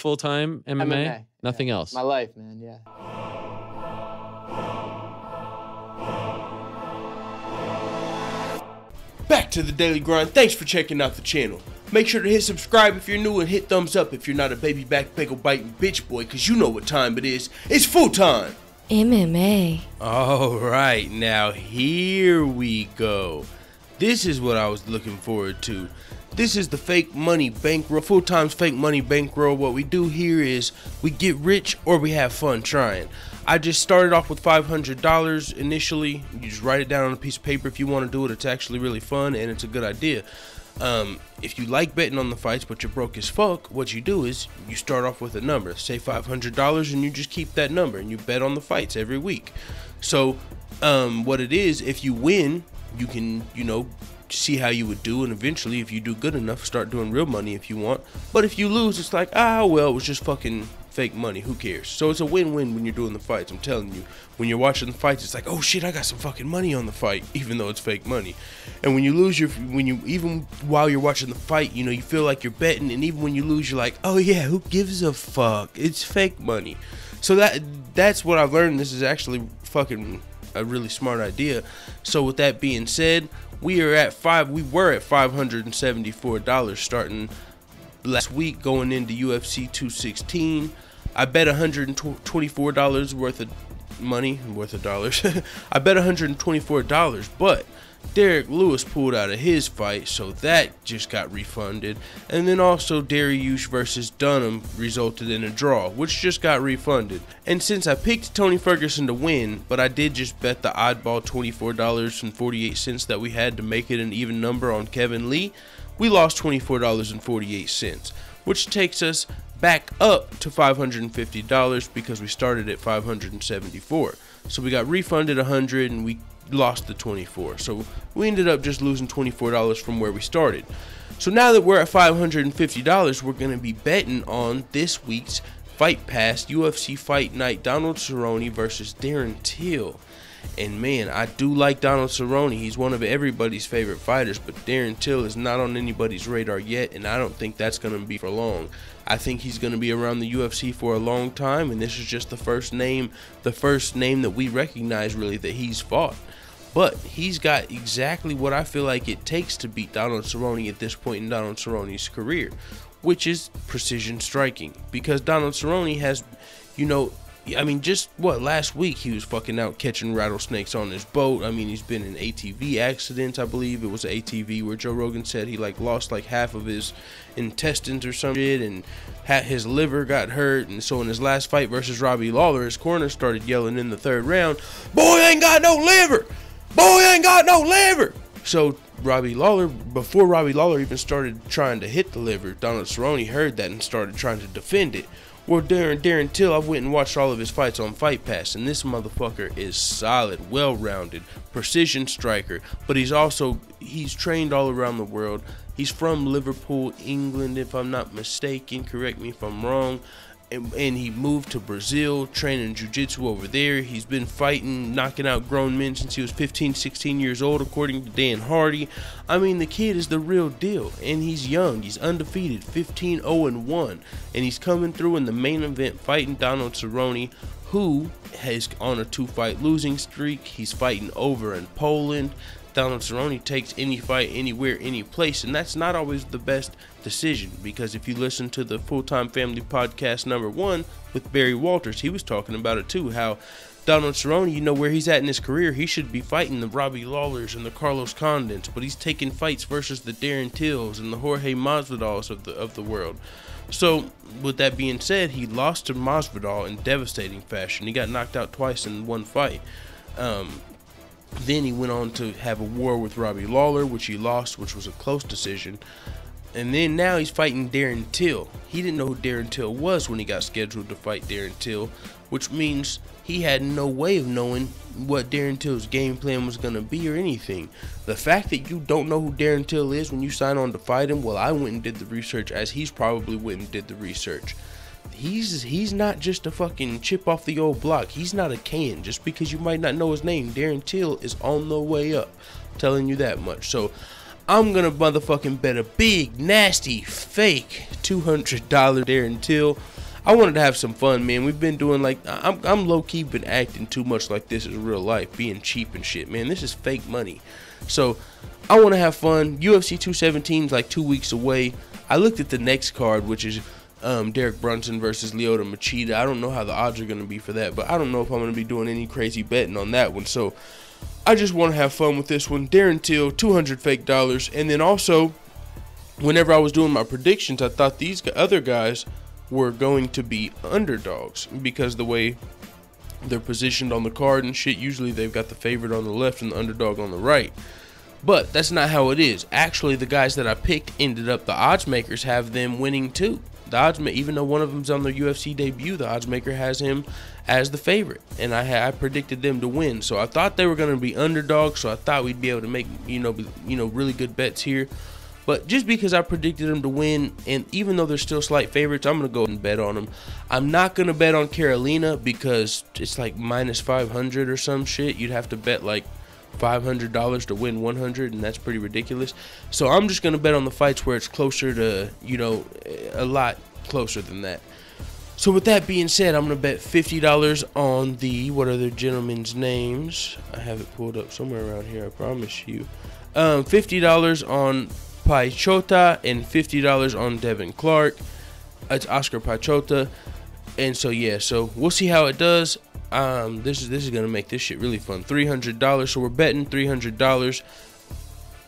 Full-time MMA? MMA, yeah. Nothing It's my else? life, man, yeah. Back to the daily grind. Thanks for checking out the channel. Make sure to hit subscribe if you're new and hit thumbs up if you're not a baby back bagel biting bitch boy, cause you know what time it is. It's full time. MMA. Alright, now here we go. This is what I was looking forward to. This is the fake money bankroll, full time's fake money bankroll. What we do here is we get rich or we have fun trying. I just started off with $500 initially. You just write it down on a piece of paper if you want to do it. It's actually really fun and it's a good idea. If you like betting on the fights but you're broke as fuck, what you do is you start off with a number, say $500, and you just keep that number and you bet on the fights every week. So what it is, if you win, you can, see how you would do, and eventually if you do good enough, start doing real money if you want. But if you lose, it's like, well, it was just fucking fake money, who cares? So it's a win-win when you're doing the fights. I'm telling you, when you're watching the fights, it's like, oh shit, I got some fucking money on the fight, even though it's fake money. And when you lose even while you're watching the fight, you feel like you're betting, and even when you lose, you're like, oh yeah, who gives a fuck? It's fake money. So that's what I've learned. This is actually fucking a really smart idea. So with that being said, we were at $574 starting last week going into UFC 216. I bet $124 worth of dollars. I bet $124, but Derek Lewis pulled out of his fight, so that just got refunded. And then also Dariush versus Dunham resulted in a draw, which just got refunded. And since I picked Tony Ferguson to win, but I did just bet the oddball $24.48 that we had to make it an even number on Kevin Lee, we lost $24.48, which takes us back up to $550 because we started at $574. So we got refunded $100 and we lost the $24. So we ended up just losing $24 from where we started. So now that we're at $550, we're going to be betting on this week's Fight Pass UFC Fight Night Donald Cerrone versus Darren Till. And man, I do like Donald Cerrone. He's one of everybody's favorite fighters, but Darren Till is not on anybody's radar yet, and I don't think that's going to be for long. I think he's going to be around the UFC for a long time, and this is just the first name that we recognize really that he's fought. But he's got exactly what I feel like it takes to beat Donald Cerrone at this point in Donald Cerrone's career, which is precision striking. Because Donald Cerrone has, last week he was fucking out catching rattlesnakes on his boat. I mean, he's been in ATV accidents. I believe it was an ATV where Joe Rogan said he lost half of his intestines or some shit, and his liver got hurt. And so in his last fight versus Robbie Lawler, his corner started yelling in the third round, "Boy ain't got no liver! Boy ain't got no liver!" So before Robbie Lawler even started trying to hit the liver, Donald Cerrone heard that and started trying to defend it. Well, Darren Till, I went and watched all of his fights on Fight Pass, and this motherfucker is solid, well-rounded, precision striker, but he's trained all around the world. He's from Liverpool, England, if I'm not mistaken. Correct me if I'm wrong. And he moved to Brazil, training jiu-jitsu over there. He's been fighting, knocking out grown men since he was 15, 16 years old, according to Dan Hardy. I mean, the kid is the real deal, and he's young. He's undefeated, 15-0-1, and he's coming through in the main event fighting Donald Cerrone, who is on a 2-fight losing streak. He's fighting over in Poland. Donald Cerrone takes any fight, anywhere, any place, and that's not always the best decision, because if you listen to the Full-Time Family Podcast #1 with Barry Walters, he was talking about it too, how Donald Cerrone, where he's at in his career, he should be fighting the Robbie Lawlers and the Carlos Condits, but he's taking fights versus the Darren Tills and the Jorge Masvidals of the world. So, with that being said, he lost to Masvidal in devastating fashion. He got knocked out twice in one fight. Then he went on to have a war with Robbie Lawler, which he lost, which was a close decision. And then now he's fighting Darren Till. He didn't know who Darren Till was when he got scheduled to fight Darren Till, which means he had no way of knowing what Darren Till's game plan was going to be or anything. The fact that you don't know who Darren Till is when you sign on to fight him, well, I went and did the research, as he's probably went and did the research. He's not just a fucking chip off the old block. He's not a can. Just because you might not know his name, Darren Till is on the way up. I'm telling you that much. So I'm gonna motherfucking bet a big, nasty, fake $200 there until I wanted to have some fun, man. We've been doing like, I'm low-key been acting too much like this is real life, being cheap and shit, man. This is fake money. So I want to have fun. UFC 217 is like 2 weeks away. I looked at the next card, which is Derek Brunson versus Lyoto Machida. I don't know how the odds are going to be for that, but I don't know if I'm going to be doing any crazy betting on that one. So I just want to have fun with this one. Darren Till, $200 fake dollars. And then also, whenever I was doing my predictions, I thought these other guys were going to be underdogs because the way they're positioned on the card and shit, usually they've got the favorite on the left and the underdog on the right. But that's not how it is. Actually, the guys that I picked ended up, the odds makers have them winning too. The odds, even though one of them's on their UFC debut, the odds maker has him as the favorite, and I predicted them to win. So I thought they were going to be underdogs. So I thought we'd be able to make really good bets here. But just because I predicted them to win, and even though they're still slight favorites, I'm going to go and bet on them. I'm not going to bet on Carolina because it's like minus 500 or some shit. You'd have to bet like $500 to win 100, and that's pretty ridiculous. So I'm just going to bet on the fights where it's closer to, a lot closer than that. So with that being said, I'm going to bet $50 on the, what are the gentlemen's names? I have it pulled up somewhere around here, I promise you. $50 on Piechota and $50 on Devin Clark. It's Oscar Piechota. And so yeah, so we'll see how it does. This is gonna make this shit really fun. $300. So we're betting $300,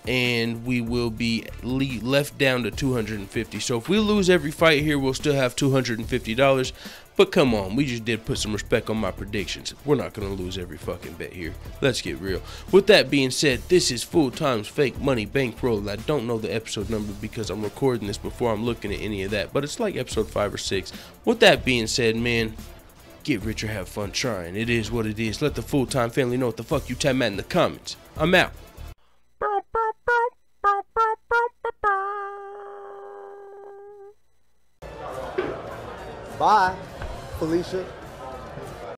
and we will be left down to $250. So if we lose every fight here, we'll still have $250. But come on, we just did put some respect on my predictions. We're not gonna lose every fucking bet here. Let's get real. With that being said, this is Full Time's Fake Money Bankroll, and I don't know the episode number because I'm recording this before I'm looking at any of that, but it's like episode 5 or 6. With that being said, man, get rich or have fun trying. It is what it is. Let the Full Time family know what the fuck you time at in the comments. I'm out. Bye, Felicia.